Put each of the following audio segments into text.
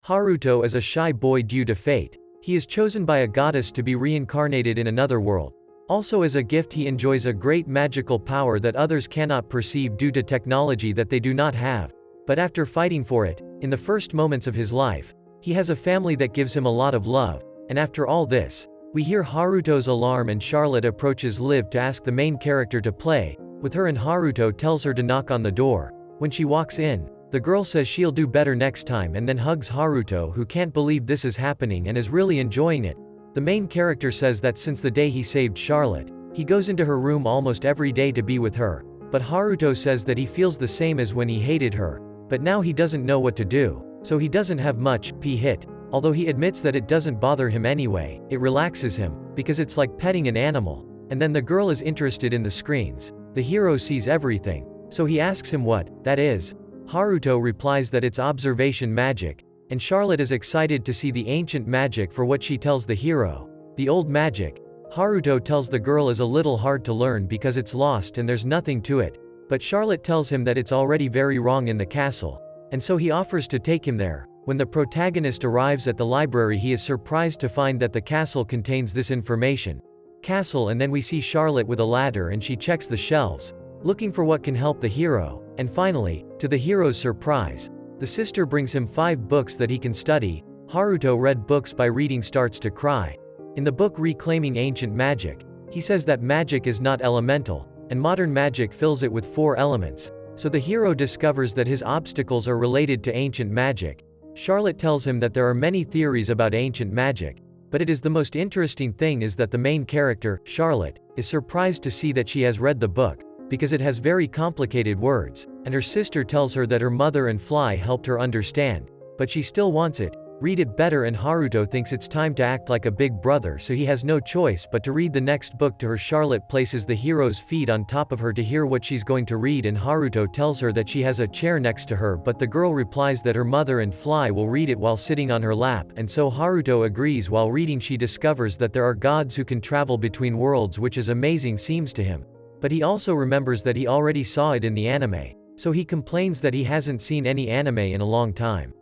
Haruto is a shy boy due to fate. He is chosen by a goddess to be reincarnated in another world. Also as a gift he enjoys a great magical power that others cannot perceive due to technology that they do not have. But after fighting for it, in the first moments of his life, he has a family that gives him a lot of love, and after all this, we hear Haruto's alarm and Charlotte approaches Liv to ask the main character to play with her, and Haruto tells her to knock on the door. When she walks in, the girl says she'll do better next time and then hugs Haruto, who can't believe this is happening and is really enjoying it. The main character says that since the day he saved Charlotte, he goes into her room almost every day to be with her, but Haruto says that he feels the same as when he hated her, but now he doesn't know what to do, so he doesn't have much hit. Although he admits that it doesn't bother him anyway, it relaxes him, because it's like petting an animal. And then the girl is interested in the screens. The hero sees everything, so he asks him what that is. Haruto replies that it's observation magic, and Charlotte is excited to see the ancient magic for what she tells the hero. The old magic, Haruto tells the girl, is a little hard to learn because it's lost and there's nothing to it, but Charlotte tells him that it's already very wrong in the castle, and so he offers to take him there. When the protagonist arrives at the library, he is surprised to find that the castle contains this information. And then we see Charlotte with a ladder and she checks the shelves, looking for what can help the hero, and finally, to the hero's surprise, the sister brings him 5 books that he can study. Haruto read books by reading starts to cry. In the book Reclaiming Ancient Magic, he says that magic is not elemental, and modern magic fills it with 4 elements. So the hero discovers that his obstacles are related to ancient magic. Charlotte tells him that there are many theories about ancient magic, but it is the most interesting thing is that the main character, Charlotte, is surprised to see that she has read the book, because it has very complicated words, and her sister tells her that her mother and Fly helped her understand, but she still wants it. Read it better, and Haruto thinks it's time to act like a big brother, so he has no choice but to read the next book to her. Charlotte places the hero's feet on top of her to hear what she's going to read, and Haruto tells her that she has a chair next to her, but the girl replies that her mother and Fly will read it while sitting on her lap, and so Haruto agrees. While reading, she discovers that there are gods who can travel between worlds, which is amazing seems to him. But he also remembers that he already saw it in the anime, so he complains that he hasn't seen any anime in a long time,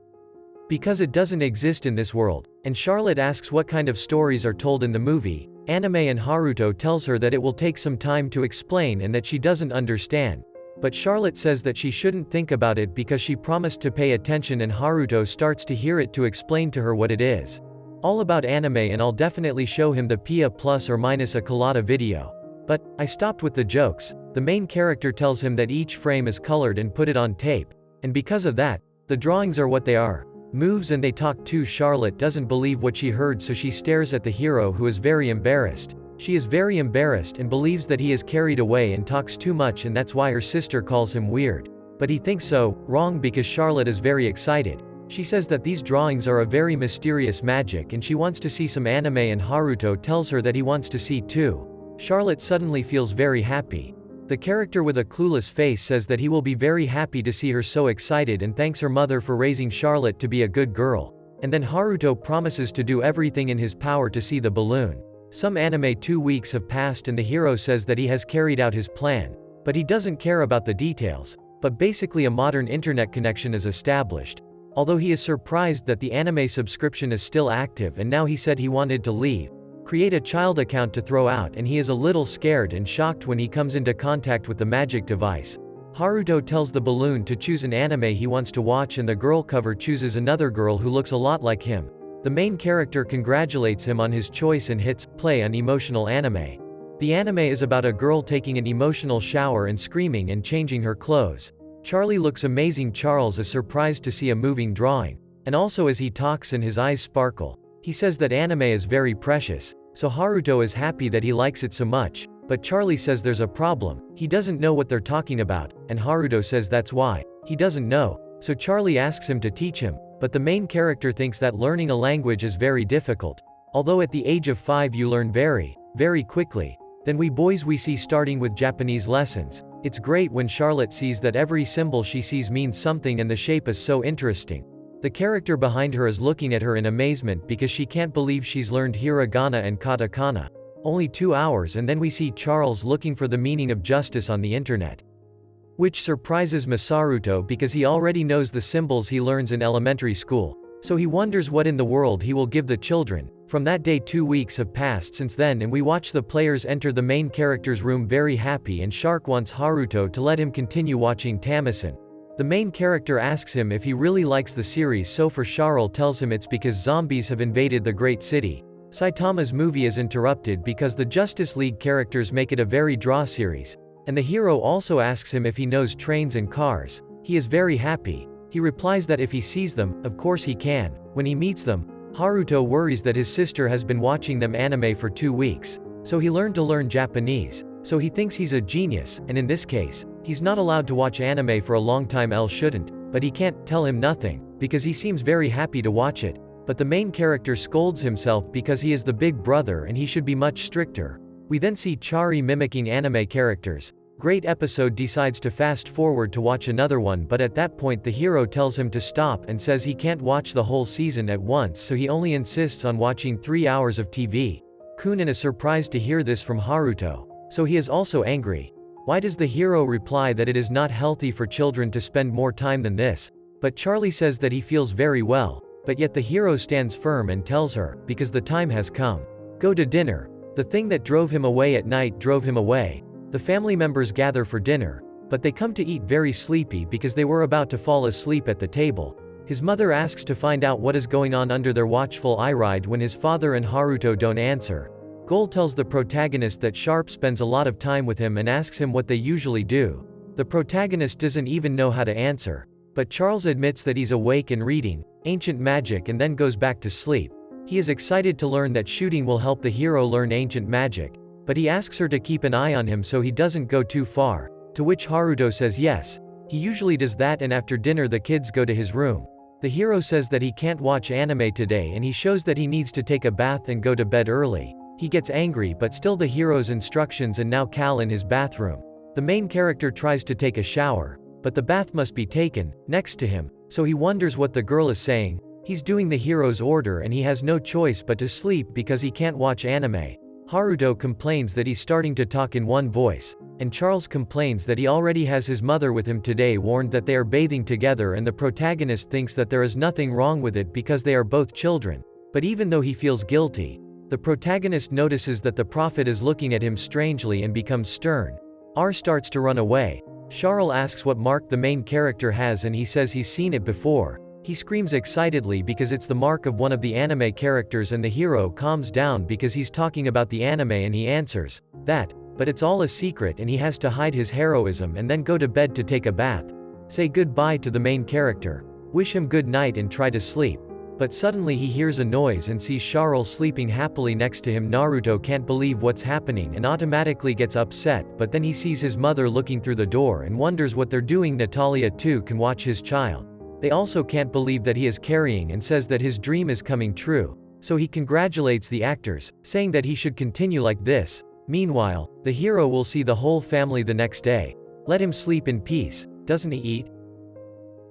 because it doesn't exist in this world, and Charlotte asks what kind of stories are told in the movie, anime, and Haruto tells her that it will take some time to explain and that she doesn't understand. But Charlotte says that she shouldn't think about it because she promised to pay attention, and Haruto starts to hear it to explain to her what it is. All about anime, and I'll definitely show him the Pia plus or minus a colada video. But I stopped with the jokes. The main character tells him that each frame is colored and put it on tape, and because of that, the drawings are what they are. Moves and they talk too. Charlotte doesn't believe what she heard, so she stares at the hero, who is very embarrassed. She is very embarrassed and believes that he is carried away and talks too much, and that's why her sister calls him weird. But he thinks so, wrong, because Charlotte is very excited. She says that these drawings are a very mysterious magic and she wants to see some anime, and Haruto tells her that he wants to see too. Charlotte suddenly feels very happy. The character with a clueless face says that he will be very happy to see her so excited and thanks her mother for raising Charlotte to be a good girl. And then Haruto promises to do everything in his power to see the balloon. Some anime 2 weeks have passed and the hero says that he has carried out his plan, but he doesn't care about the details. But basically a modern internet connection is established. Although he is surprised that the anime subscription is still active, and now he said he wanted to leave, create a child account to throw out, and he is a little scared and shocked when he comes into contact with the magic device. Haruto tells the balloon to choose an anime he wants to watch, and the girl cover chooses another girl who looks a lot like him. The main character congratulates him on his choice and hits play on emotional anime. The anime is about a girl taking an emotional shower and screaming and changing her clothes. Charlie looks amazing. Charles is surprised to see a moving drawing, and also as he talks and his eyes sparkle. He says that anime is very precious, so Haruto is happy that he likes it so much, but Charlie says there's a problem. He doesn't know what they're talking about, and Haruto says that's why he doesn't know, so Charlie asks him to teach him, but the main character thinks that learning a language is very difficult. Although at the age of 5 you learn very, very quickly. Then we boys we see starting with Japanese lessons. It's great when Charlotte sees that every symbol she sees means something and the shape is so interesting. The character behind her is looking at her in amazement because she can't believe she's learned hiragana and katakana. Only 2 hours, and then we see Charles looking for the meaning of justice on the internet, which surprises Masaruto because he already knows the symbols he learns in elementary school. So he wonders what in the world he will give the children. From that day 2 weeks have passed since then, and we watch the players enter the main character's room very happy, and Shark wants Haruto to let him continue watching Tamisen. The main character asks him if he really likes the series, so for Charles tells him it's because zombies have invaded the great city. Saitama's movie is interrupted because the Justice League characters make it a very draw series. And the hero also asks him if he knows trains and cars. He is very happy. He replies that if he sees them, of course he can. When he meets them, Haruto worries that his sister has been watching them anime for 2 weeks. So he learned to learn Japanese. So he thinks he's a genius, and in this case, he's not allowed to watch anime for a long time. L shouldn't, but he can't tell him nothing, because he seems very happy to watch it. But the main character scolds himself because he is the big brother and he should be much stricter. We then see Chari mimicking anime characters. Great episode decides to fast forward to watch another one, but at that point the hero tells him to stop and says he can't watch the whole season at once, so he only insists on watching 3 hours of TV. Kunin is surprised to hear this from Haruto. So he is also angry. Why does the hero reply that it is not healthy for children to spend more time than this? But Charlie says that he feels very well, but yet the hero stands firm and tells her, because the time has come. Go to dinner. The thing that drove him away at night drove him away. The family members gather for dinner, but they come to eat very sleepy because they were about to fall asleep at the table. His mother asks to find out what is going on under their watchful eye ride when his father and Haruto don't answer. Goal tells the protagonist that Sharp spends a lot of time with him and asks him what they usually do. The protagonist doesn't even know how to answer. But Charles admits that he's awake and reading ancient magic and then goes back to sleep. He is excited to learn that shooting will help the hero learn ancient magic. But he asks her to keep an eye on him so he doesn't go too far, to which Haruto says yes. He usually does that, and after dinner the kids go to his room. The hero says that he can't watch anime today and he shows that he needs to take a bath and go to bed early. He gets angry, but still the hero's instructions, and now Cal in his bathroom. The main character tries to take a shower, but the bath must be taken next to him, so he wonders what the girl is saying. He's doing the hero's order and he has no choice but to sleep because he can't watch anime. Haruto complains that he's starting to talk in one voice, and Charles complains that he already has his mother with him today, warned that they are bathing together, and the protagonist thinks that there is nothing wrong with it because they are both children. But even though he feels guilty, the protagonist notices that the prophet is looking at him strangely and becomes stern. R starts to run away. Charles asks what mark the main character has and he says he's seen it before. He screams excitedly because it's the mark of one of the anime characters, and the hero calms down because he's talking about the anime, and he answers that, but it's all a secret and he has to hide his heroism and then go to bed to take a bath. Say goodbye to the main character. Wish him good night and try to sleep. But suddenly he hears a noise and sees Charles sleeping happily next to him. Naruto can't believe what's happening and automatically gets upset, but then he sees his mother looking through the door and wonders what they're doing. Natalia too can watch his child. They also can't believe that he is carrying and says that his dream is coming true. So he congratulates the actors, saying that he should continue like this. Meanwhile, the hero will see the whole family the next day. Let him sleep in peace. Doesn't he eat?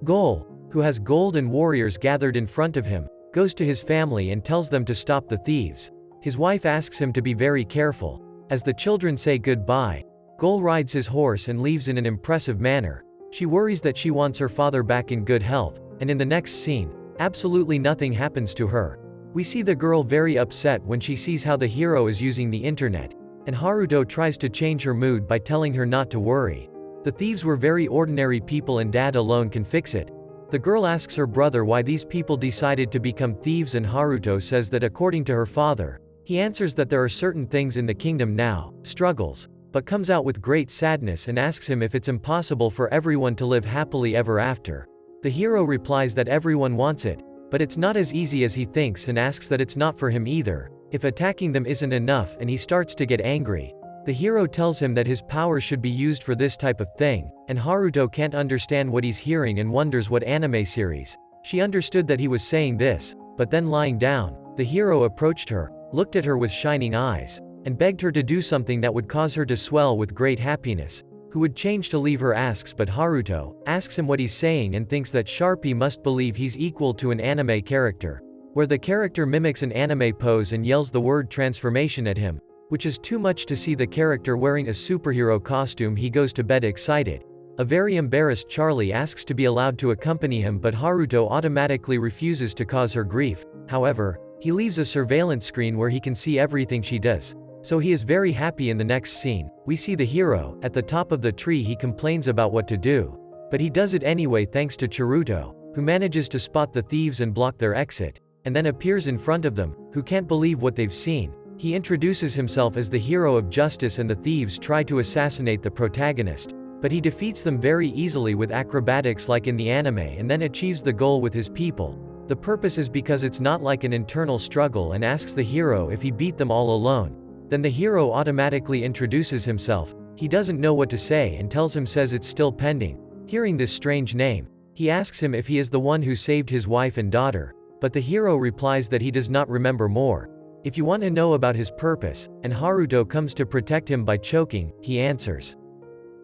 Goal, who has gold and warriors gathered in front of him, goes to his family and tells them to stop the thieves. His wife asks him to be very careful. As the children say goodbye, Goal rides his horse and leaves in an impressive manner. She worries that she wants her father back in good health, and in the next scene, absolutely nothing happens to her. We see the girl very upset when she sees how the hero is using the internet, and Haruto tries to change her mood by telling her not to worry. The thieves were very ordinary people and dad alone can fix it. The girl asks her brother why these people decided to become thieves, and Haruto says that according to her father, he answers that there are certain things in the kingdom now, struggles, but comes out with great sadness and asks him if it's impossible for everyone to live happily ever after. The hero replies that everyone wants it, but it's not as easy as he thinks, and asks that it's not for him either, if attacking them isn't enough, and he starts to get angry. The hero tells him that his power should be used for this type of thing, and Haruto can't understand what he's hearing and wonders what anime series. She understood that he was saying this, but then lying down, the hero approached her, looked at her with shining eyes, and begged her to do something that would cause her to swell with great happiness. Who would change to leave her asks, but Haruto asks him what he's saying and thinks that Sharpie must believe he's equal to an anime character, where the character mimics an anime pose and yells the word transformation at him, which is too much to see the character wearing a superhero costume. He goes to bed excited. A very embarrassed Charlie asks to be allowed to accompany him, but Haruto automatically refuses to cause her grief. However, he leaves a surveillance screen where he can see everything she does. So he is very happy. In the next scene, we see the hero. At the top of the tree he complains about what to do. But he does it anyway thanks to Chiruto, who manages to spot the thieves and block their exit, and then appears in front of them, who can't believe what they've seen. He introduces himself as the hero of justice and the thieves try to assassinate the protagonist. But he defeats them very easily with acrobatics like in the anime and then achieves the goal with his people. The purpose is because it's not like an internal struggle and asks the hero if he beat them all alone. Then the hero automatically introduces himself. He doesn't know what to say and tells him says it's still pending. Hearing this strange name, he asks him if he is the one who saved his wife and daughter. But the hero replies that he does not remember more. If you want to know about his purpose, and Haruto comes to protect him by choking, he answers.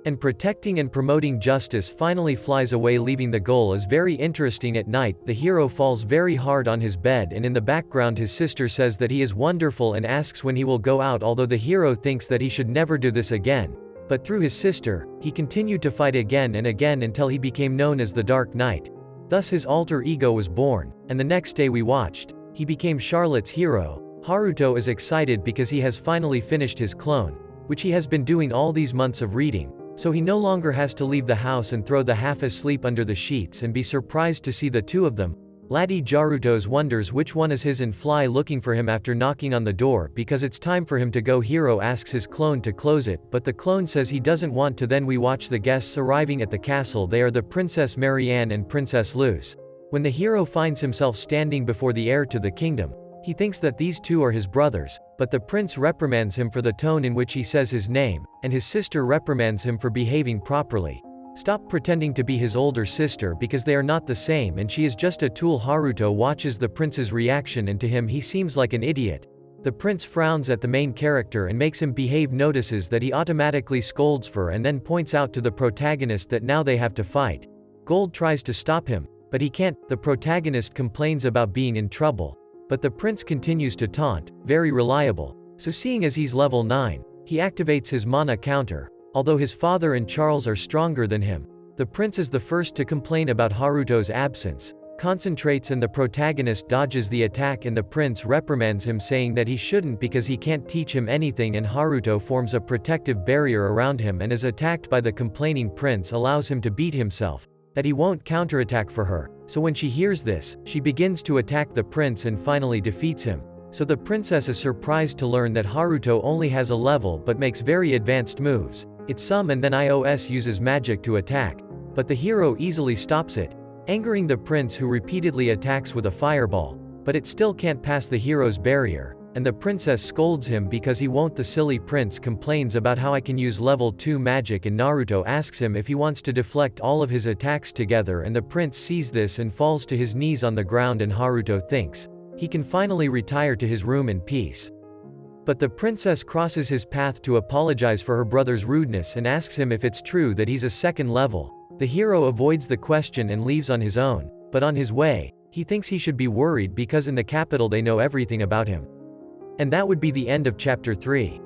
And protecting and promoting justice finally flies away, leaving the goal is very interesting. At night, the hero falls very hard on his bed, and in the background his sister says that he is wonderful and asks when he will go out, although the hero thinks that he should never do this again. But through his sister, he continued to fight again and again until he became known as the Dark Knight. Thus his alter ego was born, and the next day we watched, he became Charlotte's hero. Haruto is excited because he has finally finished his clone, which he has been doing all these months of reading. So he no longer has to leave the house and throw the half-asleep under the sheets and be surprised to see the two of them. Laddie Jarutos wonders which one is his and fly looking for him after knocking on the door because it's time for him to go. Hero asks his clone to close it, but the clone says he doesn't want to. Then we watch the guests arriving at the castle. They are the Princess Marianne and Princess Luz. When the hero finds himself standing before the heir to the kingdom, he thinks that these two are his brothers, but the prince reprimands him for the tone in which he says his name, and his sister reprimands him for behaving properly. Stop pretending to be his older sister because they are not the same and she is just a tool. Haruto watches the prince's reaction and to him he seems like an idiot. The prince frowns at the main character and makes him behave, notices that he automatically scolds for and then points out to the protagonist that now they have to fight. Gold tries to stop him, but he can't. The protagonist complains about being in trouble. But the prince continues to taunt, very reliable. So seeing as he's level 9, he activates his mana counter. Although his father and Charles are stronger than him, the prince is the first to complain about Haruto's absence, concentrates and the protagonist dodges the attack and the prince reprimands him saying that he shouldn't because he can't teach him anything, and Haruto forms a protective barrier around him and is attacked by the complaining prince, allows him to beat himself, that he won't counterattack for her. So when she hears this, she begins to attack the prince and finally defeats him. So the princess is surprised to learn that Haruto only has a level but makes very advanced moves. It's some and then iOS uses magic to attack. But the hero easily stops it, angering the prince who repeatedly attacks with a fireball. But it still can't pass the hero's barrier, and the princess scolds him because he won't. The silly prince complains about how I can use level 2 magic, and Naruto asks him if he wants to deflect all of his attacks together, and the prince sees this and falls to his knees on the ground, and Haruto thinks he can finally retire to his room in peace. But the princess crosses his path to apologize for her brother's rudeness and asks him if it's true that he's a second level. The hero avoids the question and leaves on his own, but on his way, he thinks he should be worried because in the capital they know everything about him. And that would be the end of chapter 3.